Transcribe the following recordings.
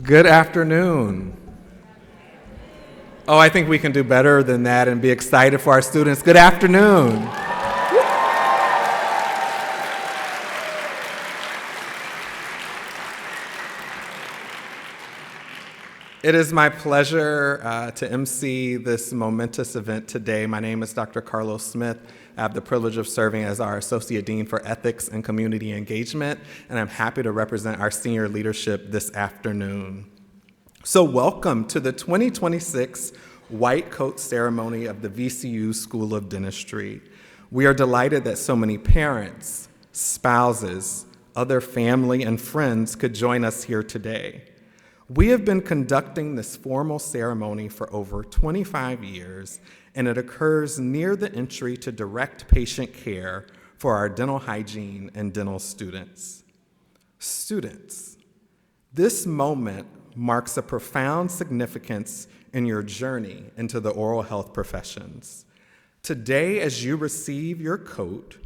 Good afternoon. Oh, I think we can do better than that and be excited for our students. Good afternoon. It is my pleasure to MC this momentous event today. My name is Dr. Carlos Smith. I have the privilege of serving as our Associate Dean for Ethics and Community Engagement, and I'm happy to represent our senior leadership this afternoon. So welcome to the 2026 White Coat Ceremony of the VCU School of Dentistry. We are delighted that so many parents, spouses, other family, and friends could join us here today. We have been conducting this formal ceremony for over 25 years, and it occurs near the entry to direct patient care for our dental hygiene and dental students. Students, this moment marks a profound significance in your journey into the oral health professions. Today, as you receive your coat,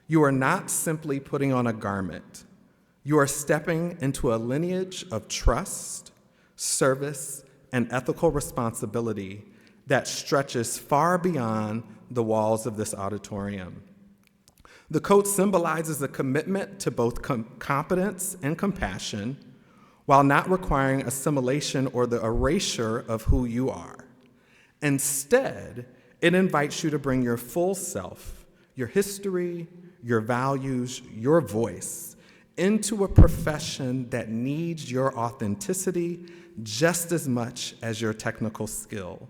you are not simply putting on a garment. You are stepping into a lineage of trust, service, and ethical responsibility that stretches far beyond the walls of this auditorium. The coat symbolizes a commitment to both competence and compassion, while not requiring assimilation or the erasure of who you are. Instead, it invites you to bring your full self, your history, your values, your voice, into a profession that needs your authenticity just as much as your technical skill.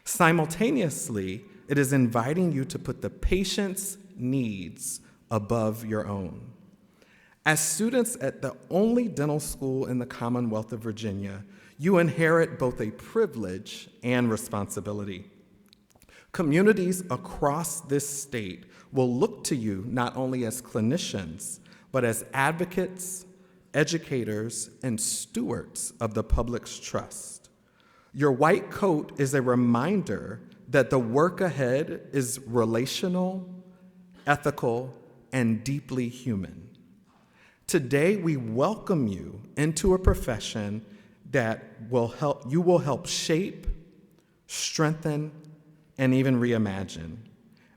Simultaneously, it is inviting you to put the patient's needs above your own. As students at the only dental school in the Commonwealth of Virginia, you inherit both a privilege and responsibility. Communities across this state will look to you not only as clinicians, but as advocates, educators, and stewards of the public's trust. Your white coat is a reminder that the work ahead is relational, ethical, and deeply human. Today, we welcome you into a profession that you will help shape, strengthen, and even reimagine.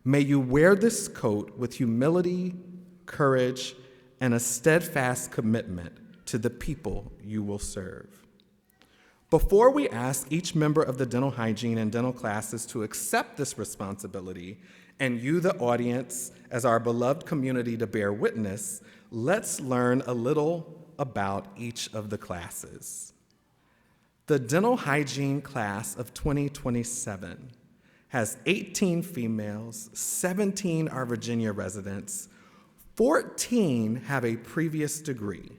May you wear this coat with humility, courage, and a steadfast commitment to the people you will serve. Before we ask each member of the dental hygiene and dental classes to accept this responsibility, and you, the audience, as our beloved community to bear witness, let's learn a little about each of the classes. The dental hygiene class of 2027 has 18 females, 17 are Virginia residents, 14 have a previous degree,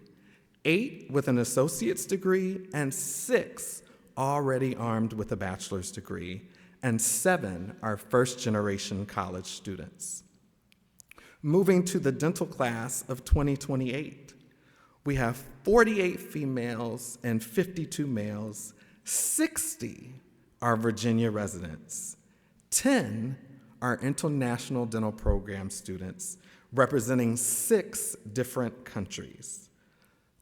8 with an associate's degree, and 6 already armed with a bachelor's degree, and 7 are first-generation college students. Moving to the dental class of 2028, we have 48 females and 52 males, 60 are Virginia residents, 10 are international dental program students, representing 6 different countries.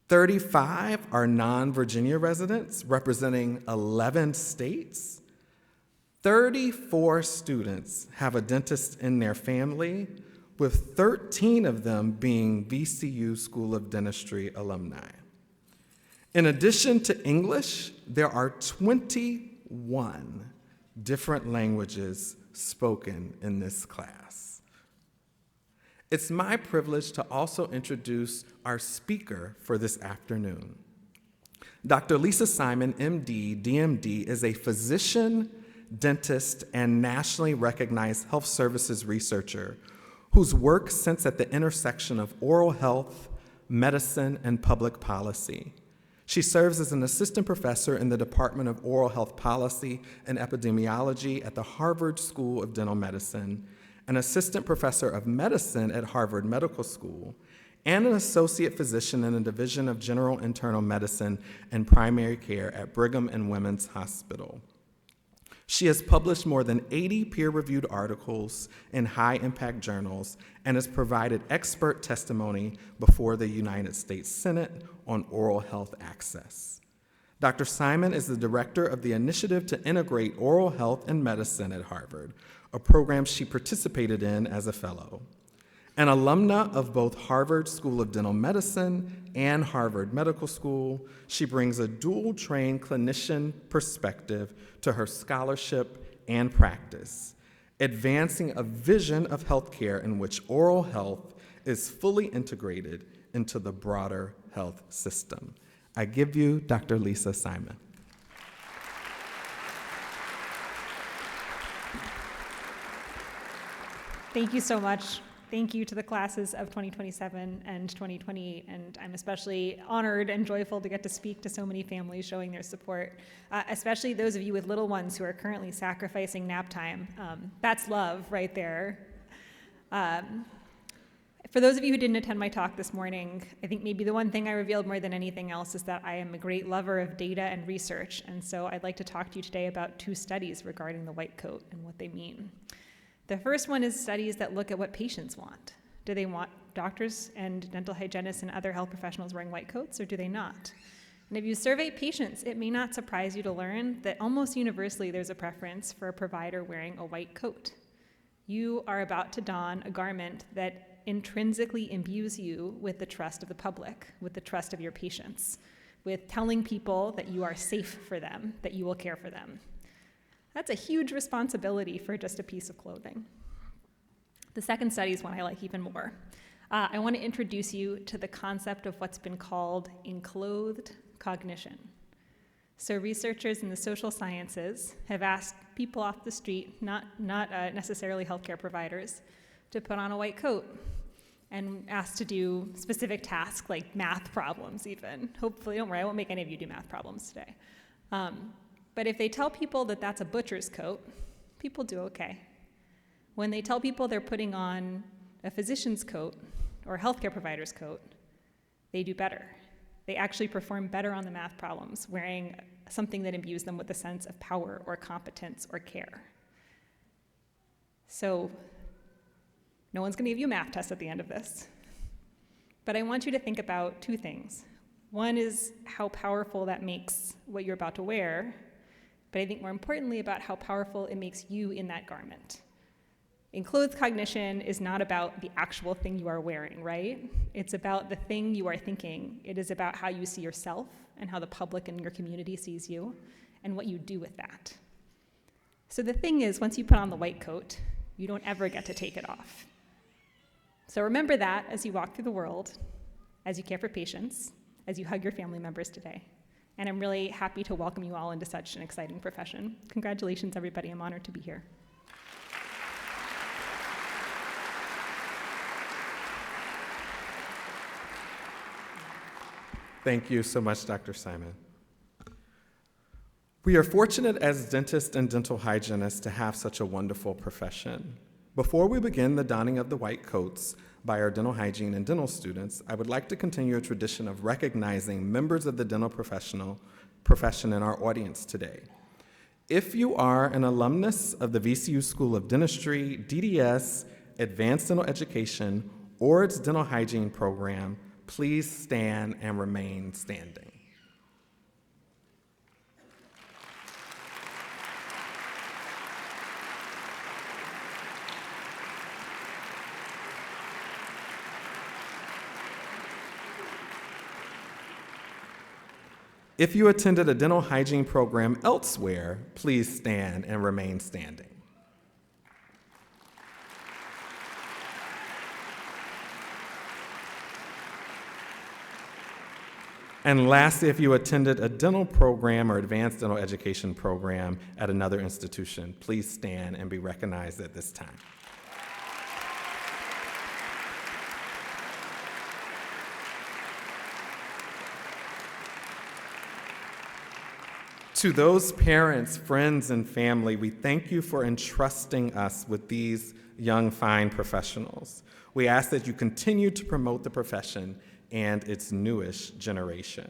35 are non-Virginia residents, representing 11 states. 34 students have a dentist in their family, with 13 of them being VCU School of Dentistry alumni. In addition to English, there are 21 different languages spoken in this class. It's my privilege to also introduce our speaker for this afternoon. Dr. Lisa Simon, MD, DMD, is a physician, dentist, and nationally recognized health services researcher whose work sits at the intersection of oral health, medicine, and public policy. She serves as an assistant professor in the Department of Oral Health Policy and Epidemiology at the Harvard School of Dental Medicine, an assistant professor of medicine at Harvard Medical School, and an associate physician in the Division of General Internal Medicine and Primary Care at Brigham and Women's Hospital. She has published more than 80 peer-reviewed articles in high-impact journals and has provided expert testimony before the United States Senate on oral health access. Dr. Simon is the director of the Initiative to Integrate Oral Health and Medicine at Harvard, a program she participated in as a fellow. An alumna of both Harvard School of Dental Medicine and Harvard Medical School, she brings a dual-trained clinician perspective to her scholarship and practice, advancing a vision of healthcare in which oral health is fully integrated into the broader health system. I give you Dr. Lisa Simon. Thank you so much. Thank you to the classes of 2027 and 2028, and I'm especially honored and joyful to get to speak to so many families showing their support, especially those of you with little ones who are currently sacrificing nap time. That's love right there. For those of you who didn't attend my talk this morning, I think maybe the one thing I revealed more than anything else is that I am a great lover of data and research, and so I'd like to talk to you today about 2 studies regarding the white coat and what they mean. The first one is studies that look at what patients want. Do they want doctors and dental hygienists and other health professionals wearing white coats, or do they not? And if you survey patients, it may not surprise you to learn that almost universally there's a preference for a provider wearing a white coat. You are about to don a garment that intrinsically imbues you with the trust of the public, with the trust of your patients, with telling people that you are safe for them, that you will care for them. That's a huge responsibility for just a piece of clothing. The second study is one I like even more. I want to introduce you to the concept of what's been called enclothed cognition. So researchers in the social sciences have asked people off the street, not necessarily healthcare providers, to put on a white coat and asked to do specific tasks like math problems even. Hopefully, don't worry, I won't make any of you do math problems today. But if they tell people that that's a butcher's coat, people do okay. When they tell people they're putting on a physician's coat or a healthcare provider's coat, they do better. They actually perform better on the math problems, wearing something that imbues them with a sense of power or competence or care. So no one's going to give you a math test at the end of this. But I want you to think about 2 things. One is how powerful that makes what you're about to wear, but I think more importantly about how powerful it makes you in that garment. Enclothed cognition is not about the actual thing you are wearing, right? It's about the thing you are thinking. It is about how you see yourself and how the public and your community sees you and what you do with that. So the thing is, once you put on the white coat, you don't ever get to take it off. So remember that as you walk through the world, as you care for patients, as you hug your family members today. And I'm really happy to welcome you all into such an exciting profession. Congratulations, everybody. I'm honored to be here. Thank you so much, Dr. Simon. We are fortunate as dentists and dental hygienists to have such a wonderful profession. Before we begin the donning of the white coats by our dental hygiene and dental students, I would like to continue a tradition of recognizing members of the dental profession in our audience today. If you are an alumnus of the VCU School of Dentistry, DDS, Advanced Dental Education, or its dental hygiene program, please stand and remain standing. If you attended a dental hygiene program elsewhere, please stand and remain standing. And lastly, if you attended a dental program or advanced dental education program at another institution, please stand and be recognized at this time. To those parents, friends, and family, we thank you for entrusting us with these young, fine professionals. We ask that you continue to promote the profession and its newish generation.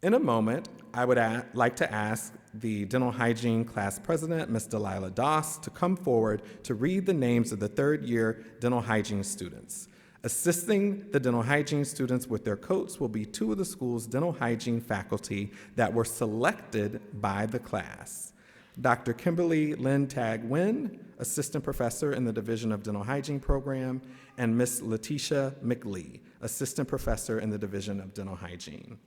In a moment, I would like to ask the dental hygiene class president, Ms. Delilah Doss, to come forward to read the names of the third-year dental hygiene students. Assisting the dental hygiene students with their coats will be two of the school's dental hygiene faculty that were selected by the class. Dr. Kimberly Lynn Tag-Wynn, assistant professor in the Division of Dental Hygiene Program, and Ms. Letitia McLee, assistant professor in the Division of Dental Hygiene.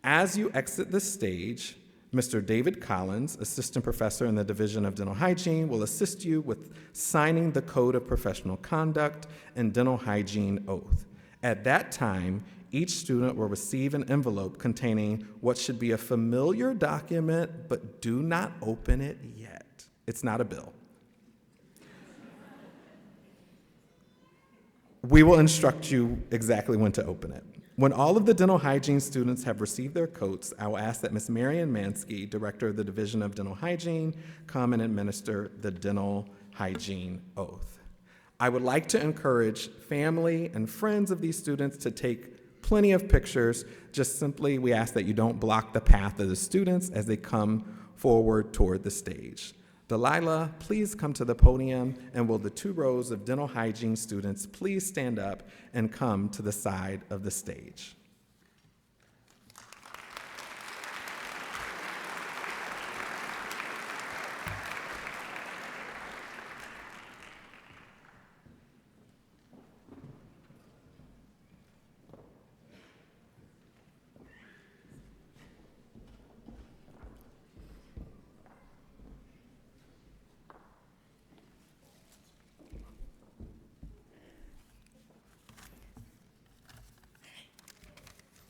As you exit the stage, Mr. David Collins, assistant professor in the Division of Dental Hygiene, will assist you with signing the Code of Professional Conduct and Dental Hygiene Oath. At that time, each student will receive an envelope containing what should be a familiar document, but do not open it yet. It's not a bill. We will instruct you exactly when to open it. When all of the dental hygiene students have received their coats, I will ask that Ms. Marian Mansky, director of the Division of Dental Hygiene, come and administer the dental hygiene oath. I would like to encourage family and friends of these students to take plenty of pictures. Just simply, we ask that you don't block the path of the students as they come forward toward the stage. Delilah, please come to the podium, and will the 2 rows of dental hygiene students please stand up and come to the side of the stage.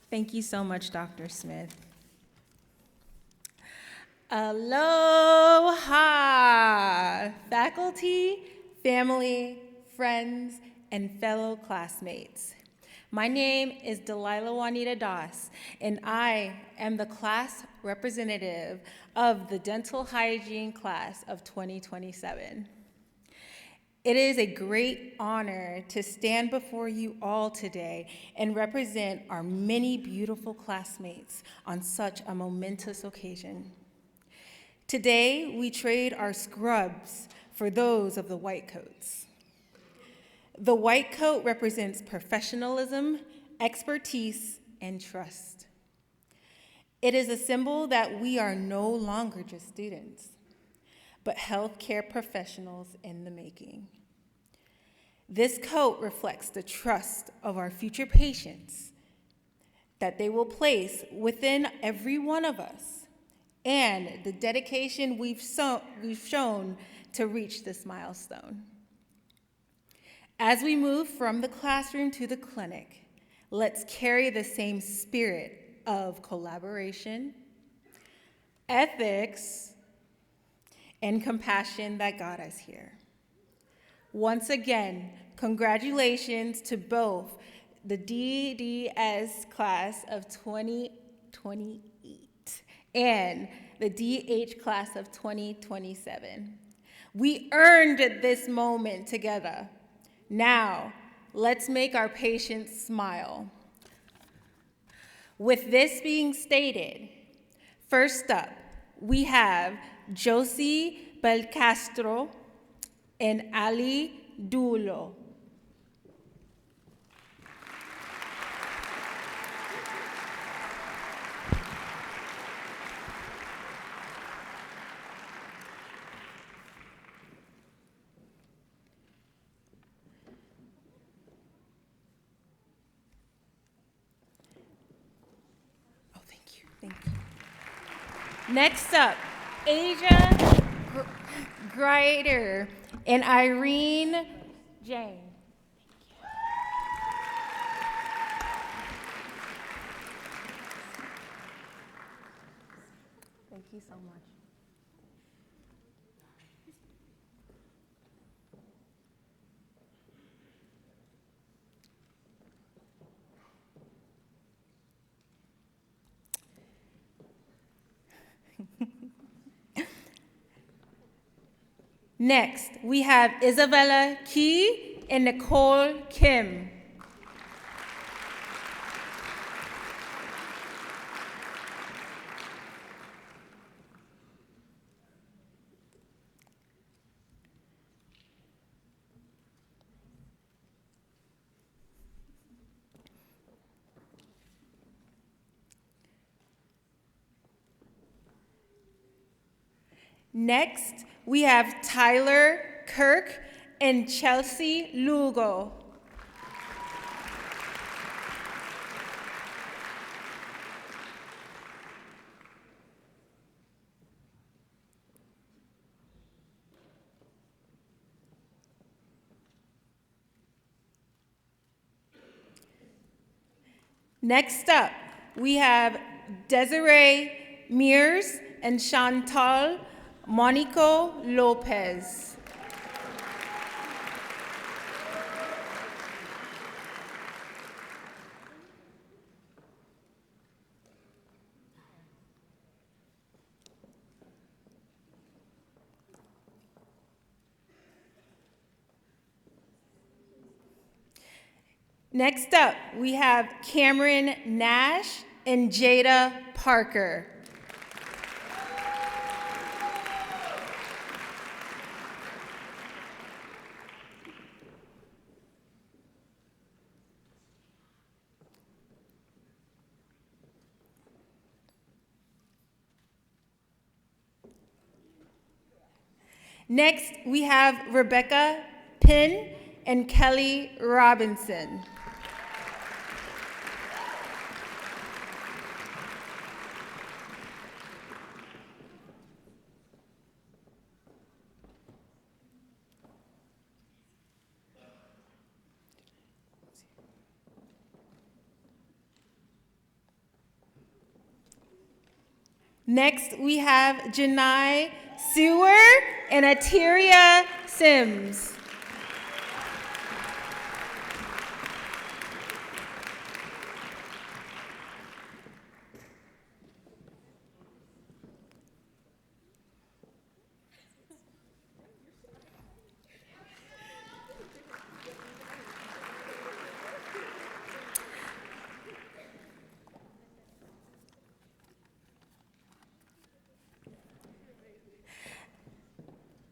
Thank you so much, Dr. Smith. Aloha, faculty, family, friends, and fellow classmates. My name is Delilah Juanita Doss, and I am the class representative of the dental hygiene class of 2027. It is a great honor to stand before you all today and represent our many beautiful classmates on such a momentous occasion. Today, we trade our scrubs for those of the white coats. The white coat represents professionalism, expertise, and trust. It is a symbol that we are no longer just students, but healthcare professionals in the making. This coat reflects the trust of our future patients that they will place within every one of us, and the dedication we've shown to reach this milestone. As we move from the classroom to the clinic, let's carry the same spirit of collaboration, ethics, and compassion that got us here. Once again, congratulations to both the DDS class of 2028 and the DH class of 2027. We earned this moment together. Now, let's make our patients smile. With this being stated, first up, we have Josie Belcastro and Ali Dulo. Oh, thank you. Next up, Asia Greater and Irene Jane. Thank you so much. Next, we have Isabella Key and Nicole Kim. Next, we have Tyler Kirk and Chelsea Lugo. Next up, we have Desiree Mears and Chantal Monico Lopez. Next up, we have Cameron Nash and Jada Parker. Next, we have Rebecca Pinn and Kelly Robinson. Next, we have Janai Sewer and Ateria Sims.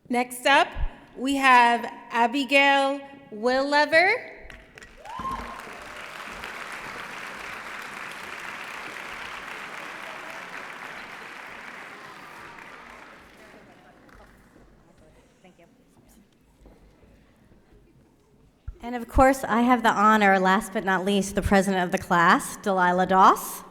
Next up, we have Abigail Willever. Thank you. And of course, I have the honor, last but not least, the president of the class, Delilah Doss.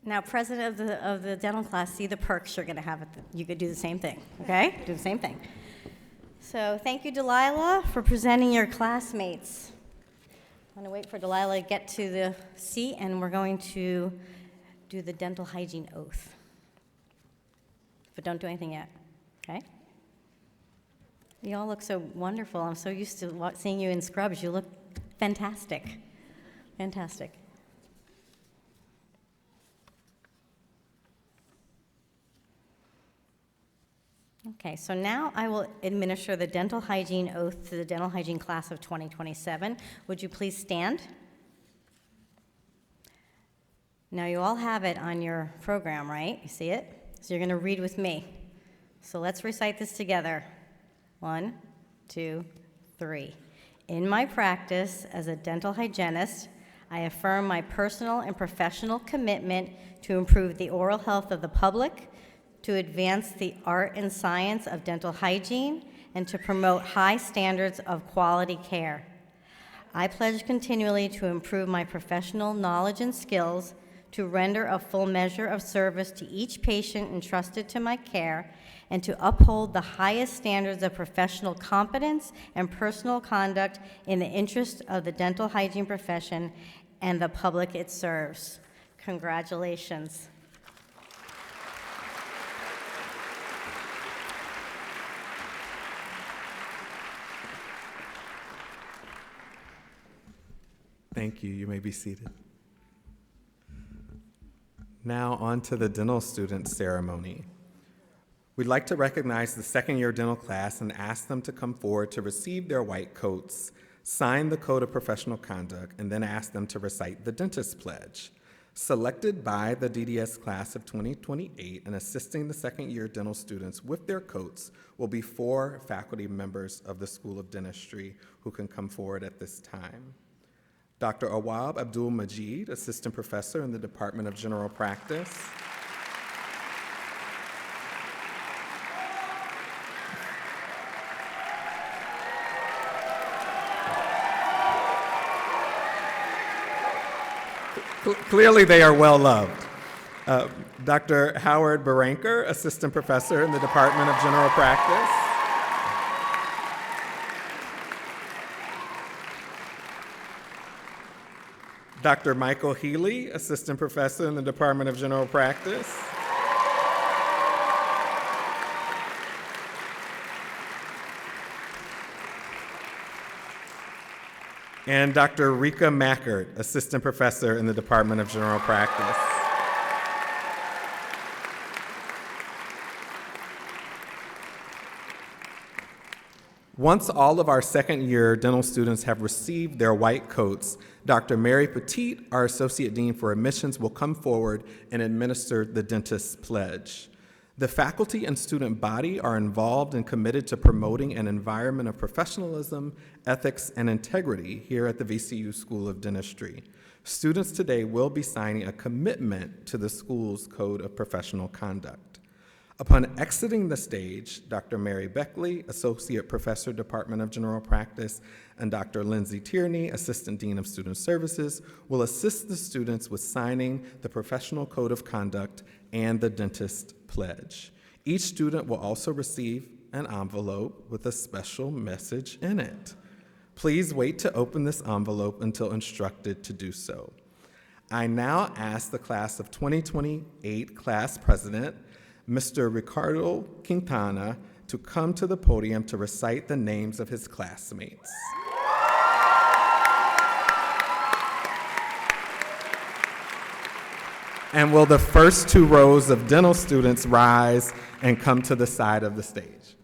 Now, president of the dental class, see the perks you're going to have. You could do the same thing, okay? Do the same thing. So thank you, Delilah, for presenting your classmates. I'm going to wait for Delilah to get to the seat, and we're going to do the dental hygiene oath. But don't do anything yet, okay? You all look so wonderful. I'm so used to seeing you in scrubs. You look fantastic. Fantastic. Okay, so now I will administer the dental hygiene oath to the dental hygiene class of 2027. Would you please stand? Now you all have it on your program, right? You see it? So you're going to read with me. So let's recite this together. 1, 2, 3. In my practice as a dental hygienist, I affirm my personal and professional commitment to improve the oral health of the public, to advance the art and science of dental hygiene, and to promote high standards of quality care. I pledge continually to improve my professional knowledge and skills, to render a full measure of service to each patient entrusted to my care, and to uphold the highest standards of professional competence and personal conduct in the interest of the dental hygiene profession and the public it serves. Congratulations. Thank you. You may be seated. Now on to the dental student ceremony. We'd like to recognize the second-year dental class and ask them to come forward to receive their white coats, sign the Code of Professional Conduct, and then ask them to recite the Dentist Pledge. Selected by the DDS class of 2028 and assisting the second-year dental students with their coats will be 4 faculty members of the School of Dentistry who can come forward at this time. Dr. Awab Abdul Majid, Assistant Professor in the Department of General Practice. Clearly they are well loved. Dr. Howard Baranker, Assistant Professor in the Department of General Practice. Dr. Michael Healy, Assistant Professor in the Department of General Practice. And Dr. Rika Mackert, Assistant Professor in the Department of General Practice. Once all of our second-year dental students have received their white coats, Dr. Mary Petit, our Associate Dean for Admissions, will come forward and administer the Dentist's Pledge. The faculty and student body are involved and committed to promoting an environment of professionalism, ethics, and integrity here at the VCU School of Dentistry. Students today will be signing a commitment to the school's Code of Professional Conduct. Upon exiting the stage, Dr. Mary Beckley, Associate Professor, Department of General Practice, and Dr. Lindsay Tierney, Assistant Dean of Student Services, will assist the students with signing the Professional Code of Conduct and the Dentist Pledge. Each student will also receive an envelope with a special message in it. Please wait to open this envelope until instructed to do so. I now ask the class of 2028 class president, Mr. Ricardo Quintana, to come to the podium to recite the names of his classmates. And will the first 2 rows of dental students rise and come to the side of the stage?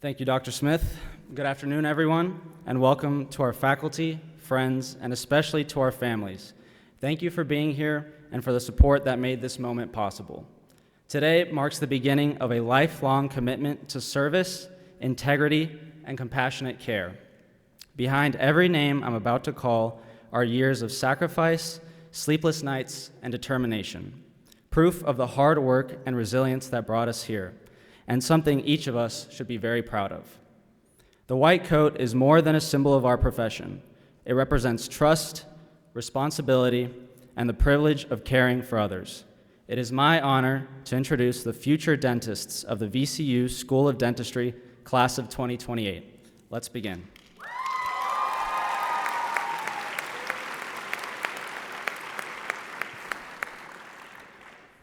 Thank you, Dr. Smith. Good afternoon, everyone, and welcome to our faculty, friends, and especially to our families. Thank you for being here and for the support that made this moment possible. Today marks the beginning of a lifelong commitment to service, integrity, and compassionate care. Behind every name I'm about to call are years of sacrifice, sleepless nights, and determination, proof of the hard work and resilience that brought us here, and something each of us should be very proud of. The white coat is more than a symbol of our profession. It represents trust, responsibility, and the privilege of caring for others. It is my honor to introduce the future dentists of the VCU School of Dentistry, class of 2028. Let's begin.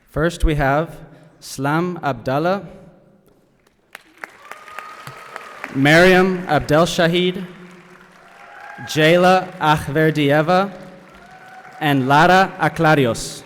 First, we have Slam Abdallah, Mariam Abdel Shahid, Jayla Akhverdieva, and Lara Aclarios.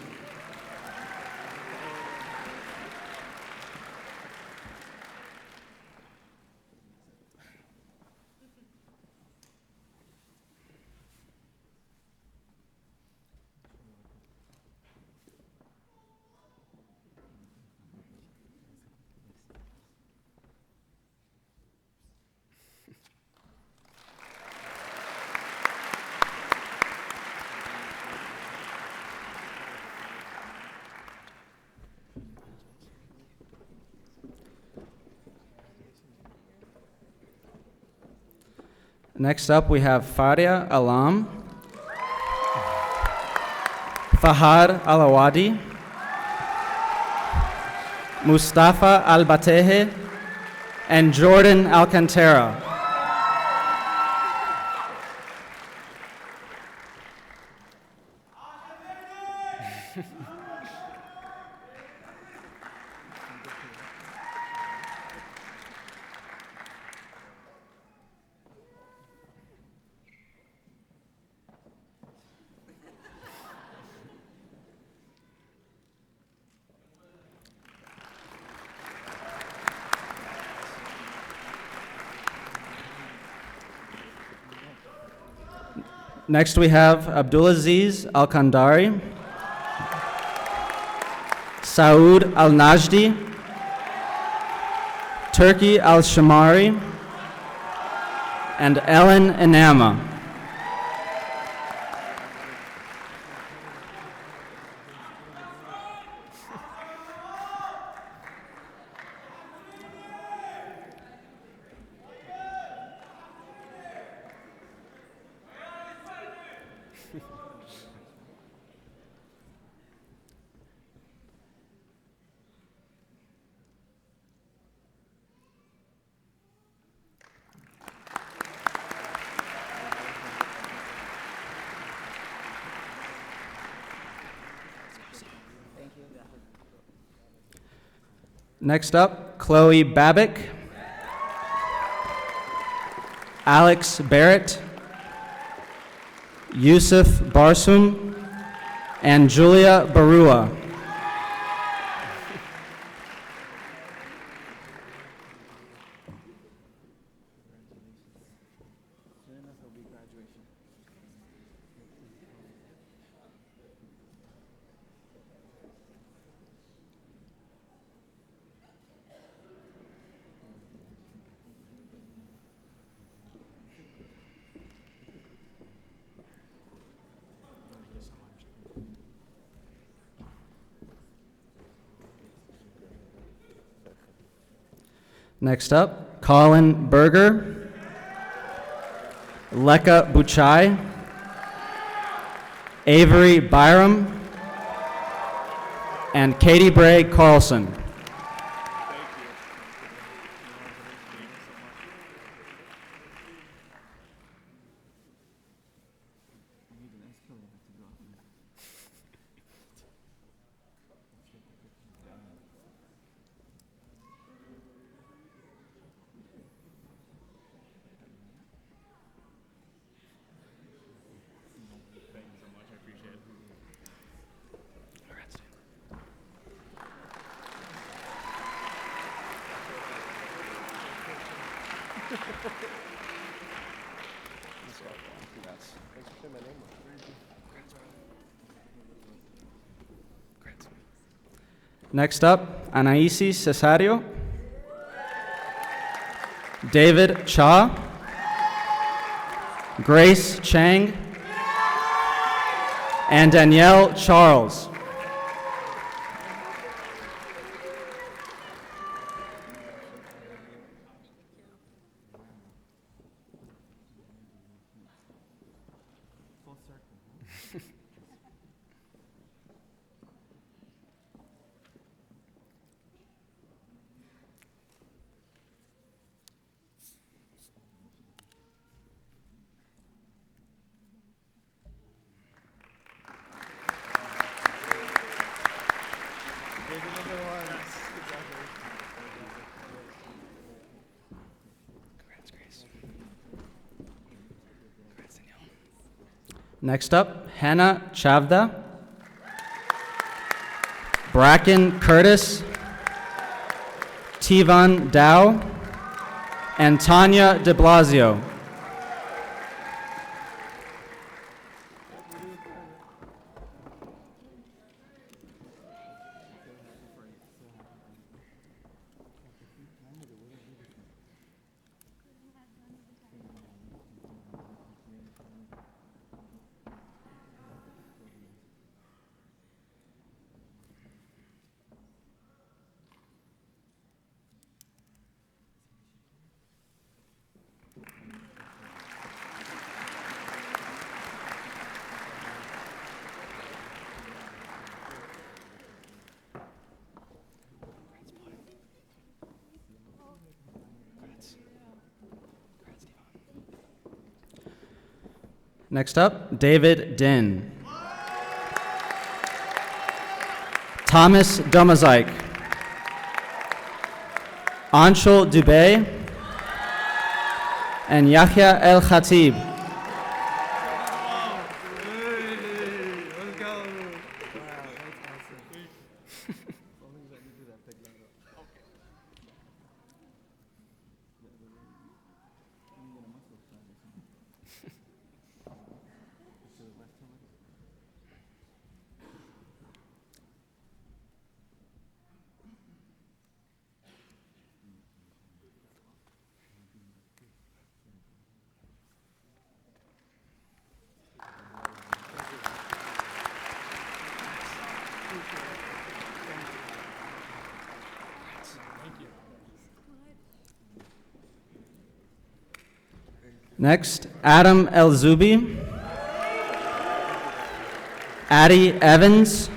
Next up, we have Faria Alam, Fahad Alawadi, Mustafa Al-Batehe, and Jordan Alcantara. Next, we have Abdulaziz Al-Kandari, Saud Al-Najdi, Turki Al-Shamari, and Ellen Inama. Next up, Chloe Babick, Alex Barrett, Yusuf Barsum, and Julia Barua. Next up, Colin Berger, Leka Buchai, Avery Byram, and Katie Bray Carlson. Next up, Anaisi Cesario, David Cha, Grace Chang, and Danielle Charles. Next up, Hannah Chavda, Bracken Curtis, Tivan Dow, and Tanya de Blasio. Next up, David Din. Thomas Domazik. Anshul Dubey. And Yahya El Khatib. Next, Adam El Zubi, Addie Evans,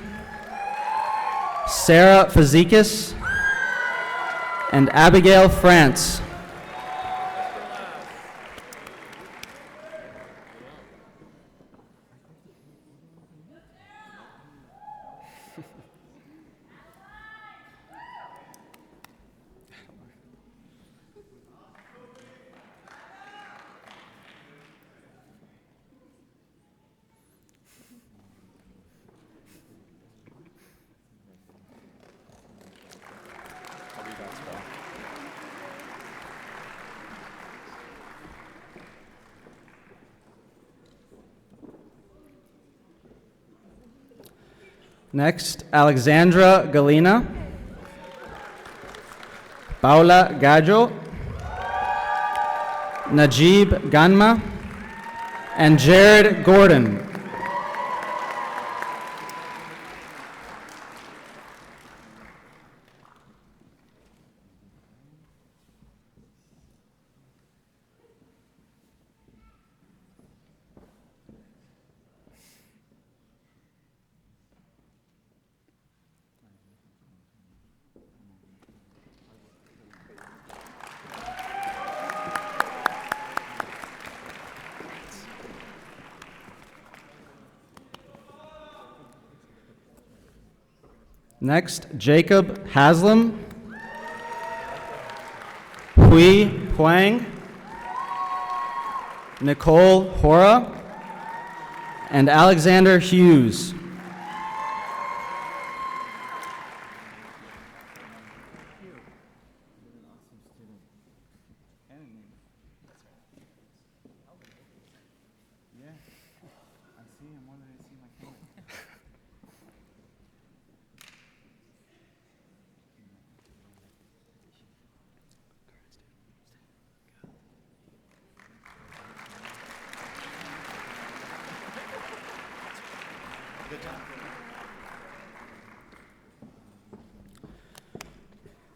Sarah Fazikis, and Abigail France. Next, Alexandra Galina, Paula Gajo, Najib Ganma, and Jared Gordon. Next, Jacob Haslam, Hui Huang, Nicole Hora, and Alexander Hughes.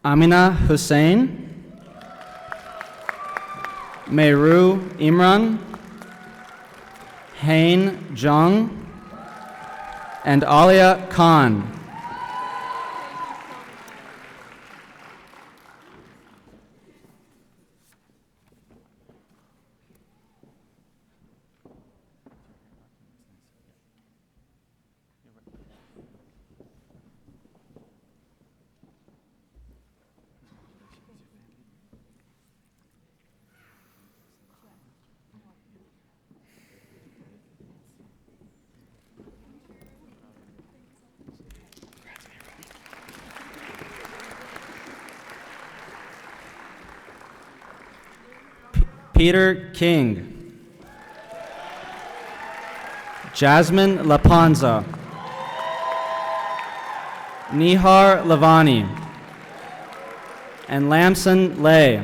Amina Hussein, Mehru Imran, Hain Jung, and Alia Khan. Peter King, Jasmine Lapanza, Nihar Lavani, and Lamson Lay.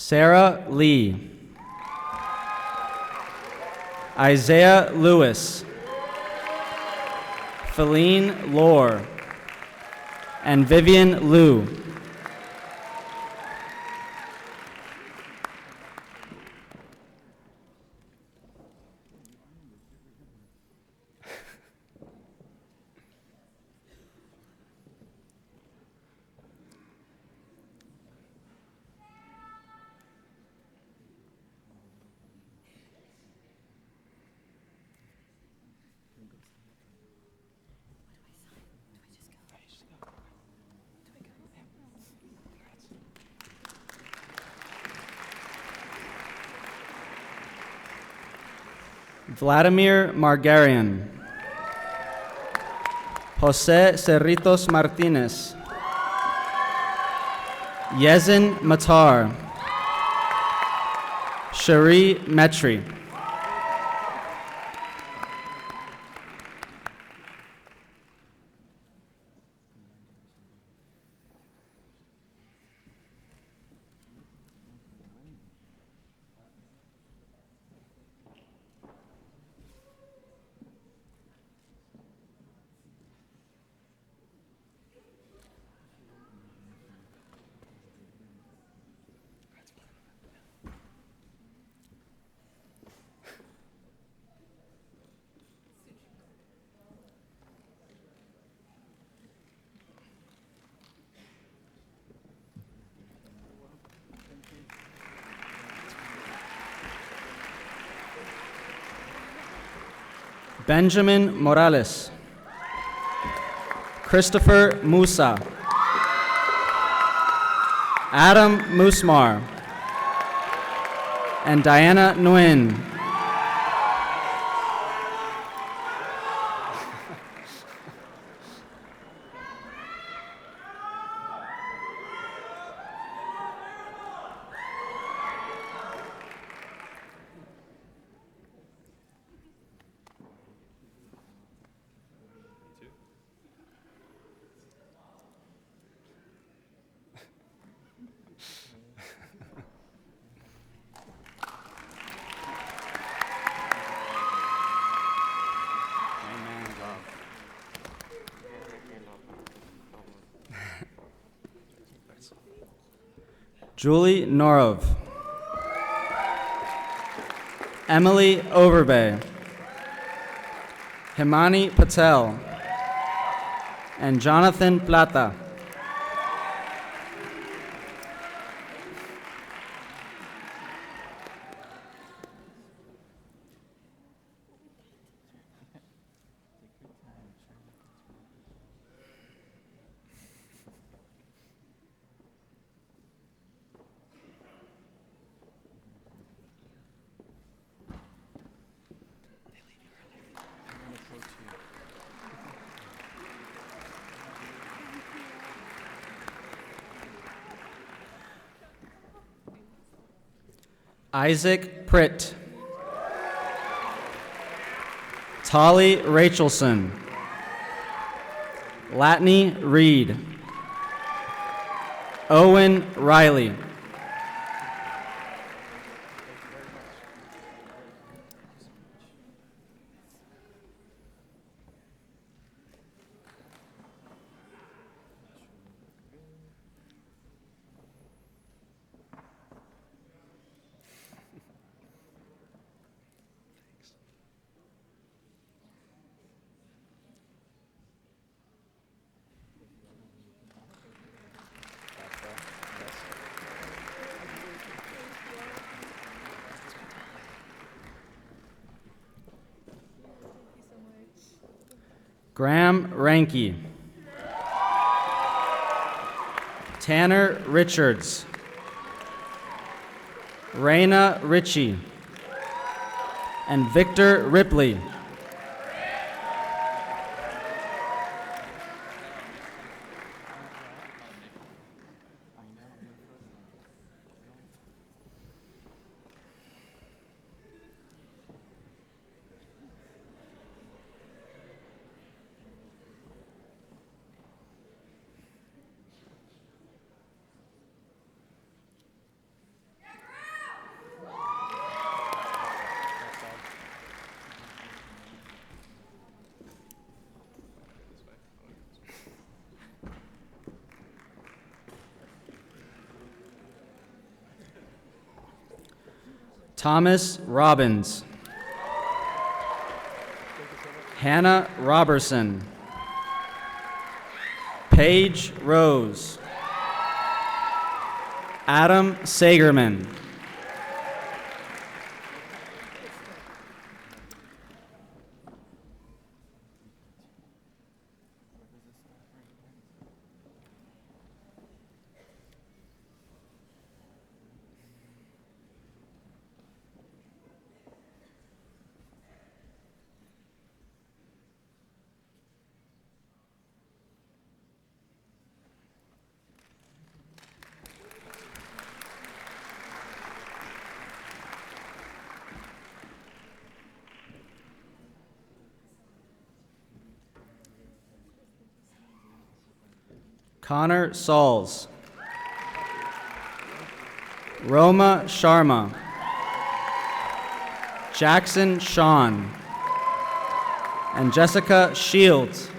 Sarah Lee. Isaiah Lewis. Feline Lore. And Vivian Liu. Vladimir Margarian. Jose Cerritos Martinez. Yezin Matar. Cherie Metri. Benjamin Morales. Christopher Musa. Adam Musmar. And Diana Nguyen. Julie Norov. Emily Overbay. Himani Patel. And Jonathan Plata. Isaac Pritt. Tolly Rachelson. Latney Reed. Owen Riley. Graham Ranke. Tanner Richards. Raina Ritchie. And Victor Ripley. Thomas Robbins. Hannah Robertson. Paige Rose. Adam Sagerman. Connor Sauls. Roma Sharma. Jackson Shawn. And Jessica Shields.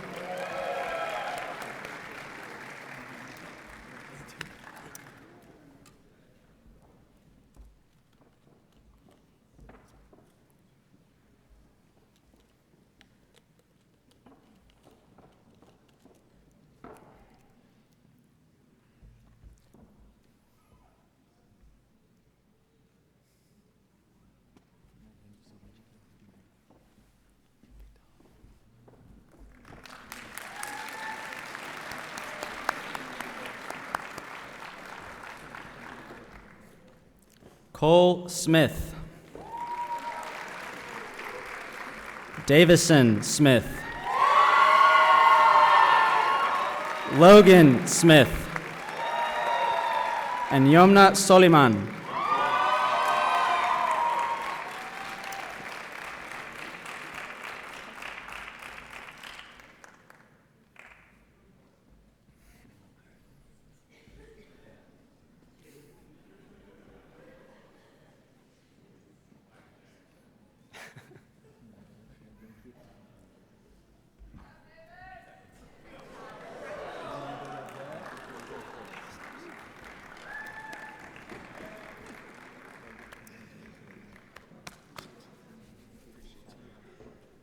Cole Smith. Davison Smith. Logan Smith. And Yomna Soliman.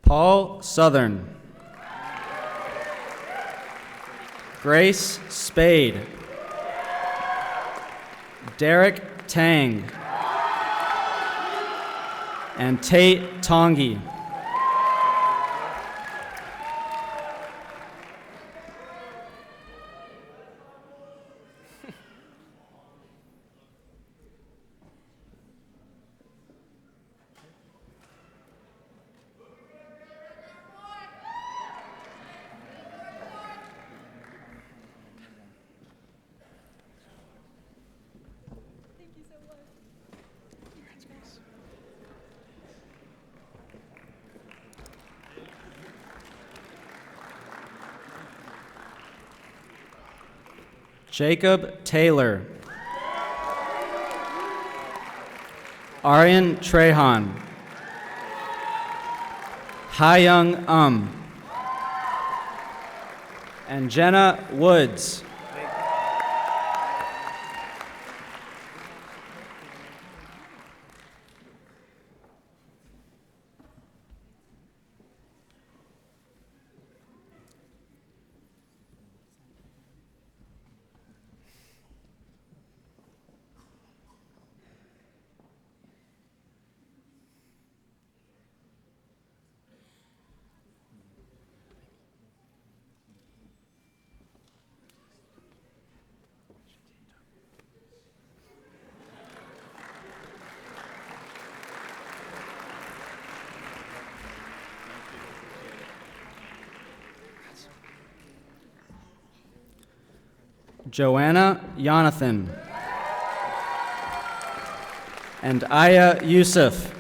Paul Southern. Grace Spade. Derek Tang. And Tate Tongi. Jacob Taylor. Aryan Trehan. Hayoung and Jenna Woods. Joanna Jonathan and Aya Yusuf.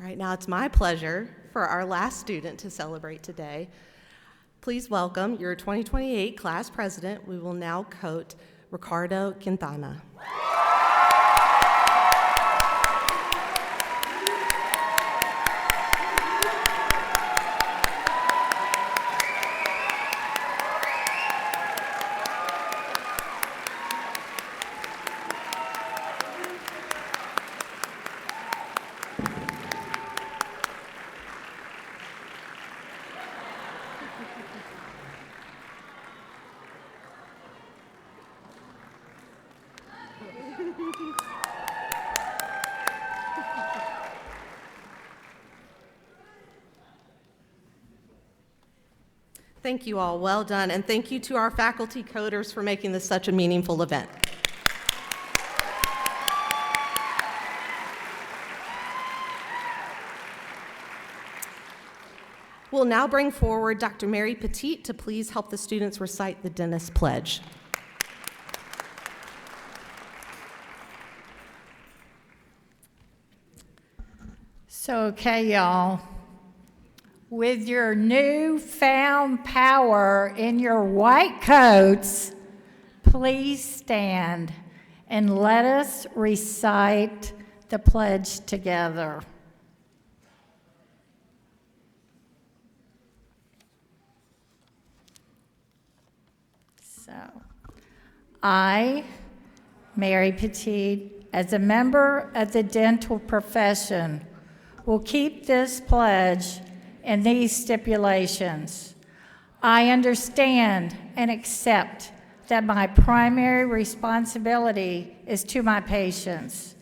right, now it's my pleasure for our last student to celebrate today. Please welcome your 2028 class president. We will now quote Ricardo Quintana. Thank you all, well done, and thank you to our faculty coders for making this such a meaningful event. We'll now bring forward Dr. Mary Petit to please help the students recite the Dentist Pledge. So, okay, y'all. With your newfound power in your white coats, please stand and let us recite the pledge together. So, I, Mary Petit, as a member of the dental profession, will keep this pledge and these stipulations. I understand and accept that my primary responsibility is to my patients,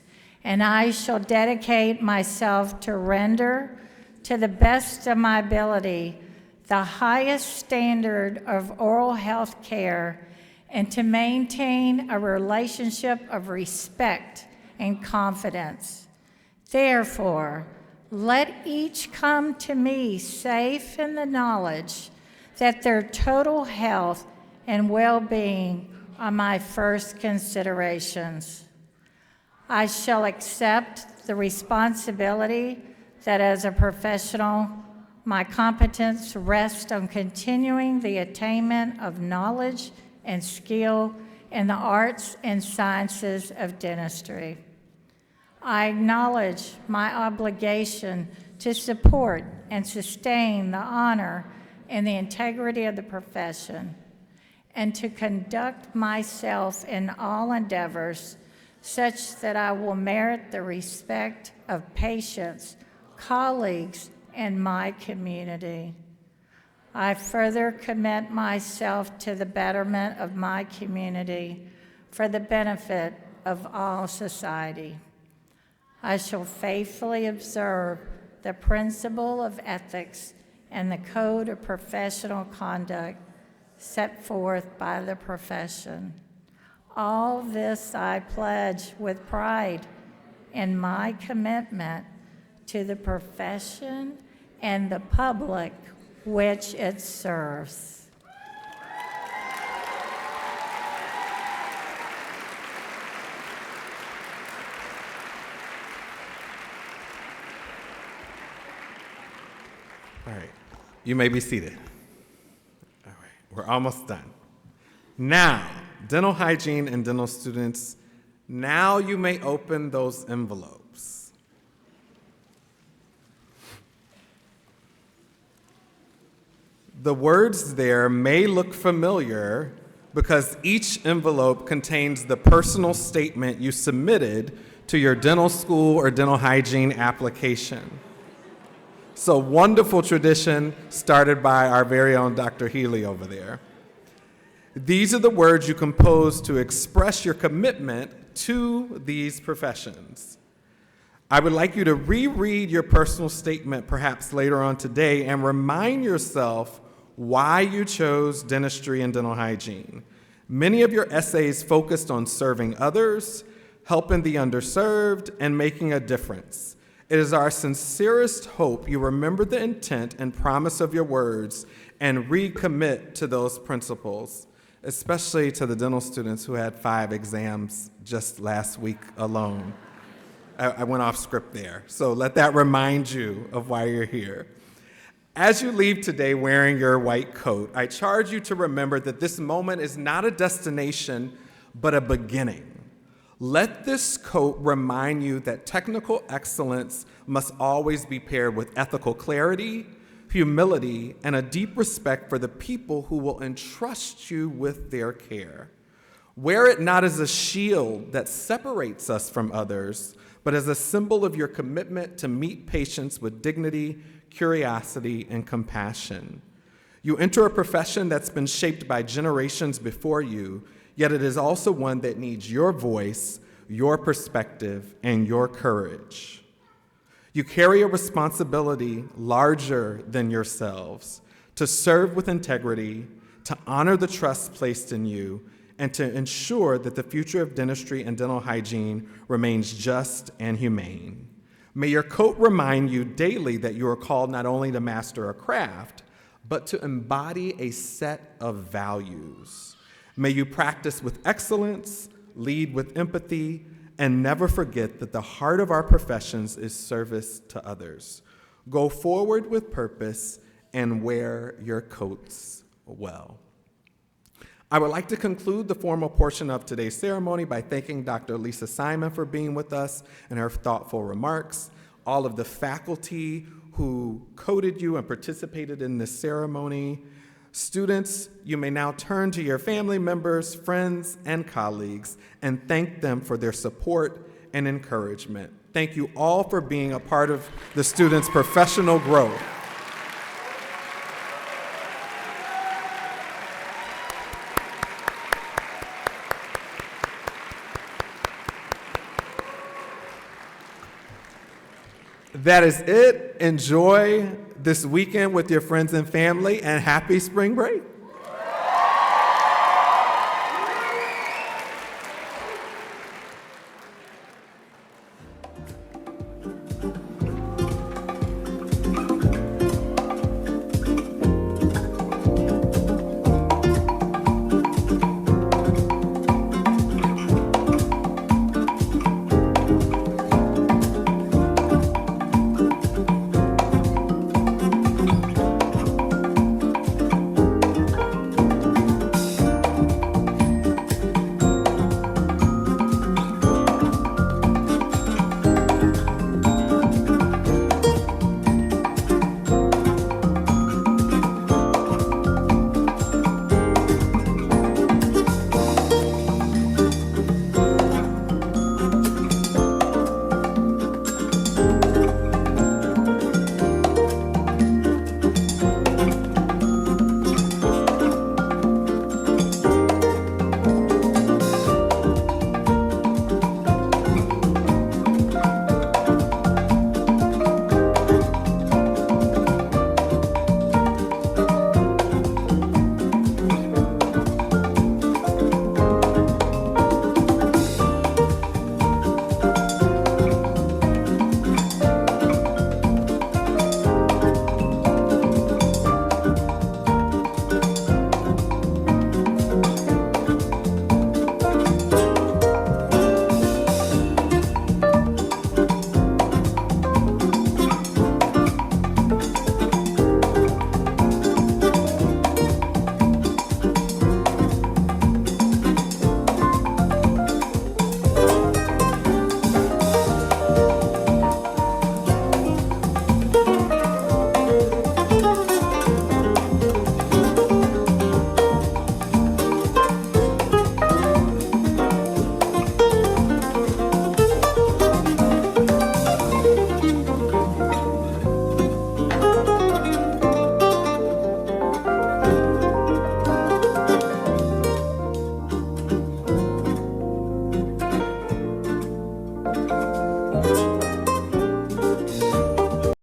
and I shall dedicate myself to render, to the best of my ability, the highest standard of oral health care and to maintain a relationship of respect and confidence. Therefore, let each come to me safe in the knowledge that their total health and well-being are my first considerations. I shall accept the responsibility that as a professional, my competence rests on continuing the attainment of knowledge and skill in the arts and sciences of dentistry. I acknowledge my obligation to support and sustain the honor and the integrity of the profession, and to conduct myself in all endeavors such that I will merit the respect of patients, colleagues, and my community. I further commit myself to the betterment of my community for the benefit of all society. I shall faithfully observe the principle of ethics and the code of professional conduct set forth by the profession. All this I pledge with pride in my commitment to the profession and the public which it serves. All right, you may be seated. All right, we're almost done. Now, dental hygiene and dental students, now you may open those envelopes. The words there may look familiar because each envelope contains the personal statement you submitted to your dental school or dental hygiene application. So wonderful tradition started by our very own Dr. Healy over there. These are the words you compose to express your commitment to these professions. I would like you to reread your personal statement perhaps later on today and remind yourself why you chose dentistry and dental hygiene. Many of your essays focused on serving others, helping the underserved, and making a difference. It is our sincerest hope you remember the intent and promise of your words and recommit to those principles, especially to the dental students who had 5 exams just last week alone. I went off script there. So let that remind you of why you're here. As you leave today wearing your white coat, I charge you to remember that this moment is not a destination, but a beginning. Let this coat remind you that technical excellence must always be paired with ethical clarity, humility, and a deep respect for the people who will entrust you with their care. Wear it not as a shield that separates us from others, but as a symbol of your commitment to meet patients with dignity, curiosity, and compassion. You enter a profession that's been shaped by generations before you, yet it is also one that needs your voice, your perspective, and your courage. You carry a responsibility larger than yourselves to serve with integrity, to honor the trust placed in you, and to ensure that the future of dentistry and dental hygiene remains just and humane. May your coat remind you daily that you are called not only to master a craft, but to embody a set of values. May you practice with excellence, lead with empathy, and never forget that the heart of our professions is service to others. Go forward with purpose and wear your coats well. I would like to conclude the formal portion of today's ceremony by thanking Dr. Lisa Simon for being with us and her thoughtful remarks, all of the faculty who coded you and participated in this ceremony. Students, you may now turn to your family members, friends, and colleagues and thank them for their support and encouragement. Thank you all for being a part of the students' professional growth. That is it. Enjoy this weekend with your friends and family, and happy spring break.